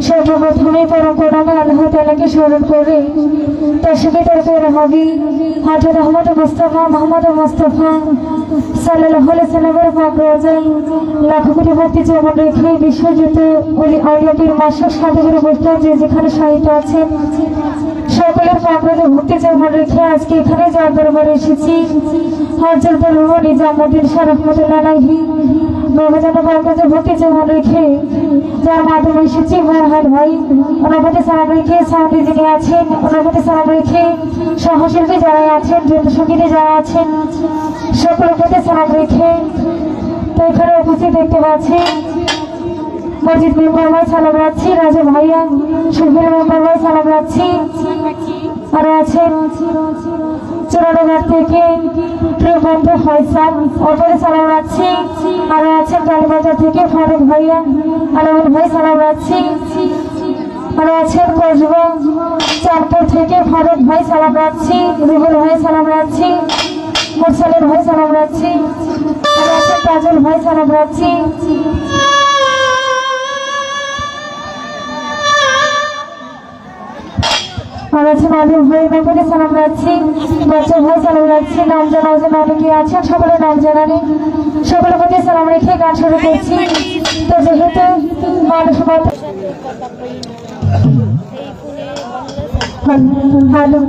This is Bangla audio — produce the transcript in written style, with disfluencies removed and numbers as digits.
সর্বপ্রথমে পরম করুণাময় আল্লাহ তাআলাকে স্মরণ করে তার সাথে দরকার হবে হযরত আহমদ মুস্তাফা মোহাম্মদ মুস্তাফা সাল্লাল্লাহু আলাইহি সাল্লামের পাক রওজায় লাখ কোটি ভক্তি যেমন রেখে বিশ্বজিত ওলি আউলিয়াদের মাসের সাথে করে বসতে যে যেখানে শায়িত আছেন সকলের পাক রওজায় ভক্তি যেমন রেখে আজকে এখানে যার দরবারে এসেছি হযরত নিজামুদ্দিন শাহ রহমাতুল্লাহ আলাইহি নবজাত বালকদের ভক্তি যেমন রেখে যার মাধ্যমে এসেছি মহান ভাই ওনার প্রতি সালাম রেখে সাউন্ডে যিনি আছেন ওনার প্রতি সালাম রেখে সহশিল্পী যারা আছেন যন্ত্রসঙ্গীতে যারা আছেন সকলের প্রতি সালাম রেখে তো এখানে উপস্থিত দেখতে পাচ্ছি মসজিদ মেম্বার ভাই সালাম রাখছি রাজু ভাইয়া সুফির মেম্বার ভাই সালাম রাখছি আর আছেন চুরানগর থেকে প্রিয়বন্ধু ফয়সাল ওপরে সালাম রাখছি আর আছেন কালীবাজার থেকে ফারুক ভাইয়া আলামুল ভাই সালাম রাখছি আর আছেন কসবা চাঁদপুর থেকে ফারুক ভাই সালাম রাখছি রুবেল ভাই সালাম রাখছি মুরসালিন ভাই সালাম রাখছি আর আছেন তাজুল ভাই সালাম রাখছি আর আছেন আলিম ভাই নবীকে সালাম রাখছি বাচ্চা ভাই সালাম রাখছি নাম জানা অজানা অনেকে আছেন সকলের নাম জানানি সকলের প্রতি সালাম রেখে গান শুরু করছি তো যেহেতু মানুষ হ্যালো হ্যালো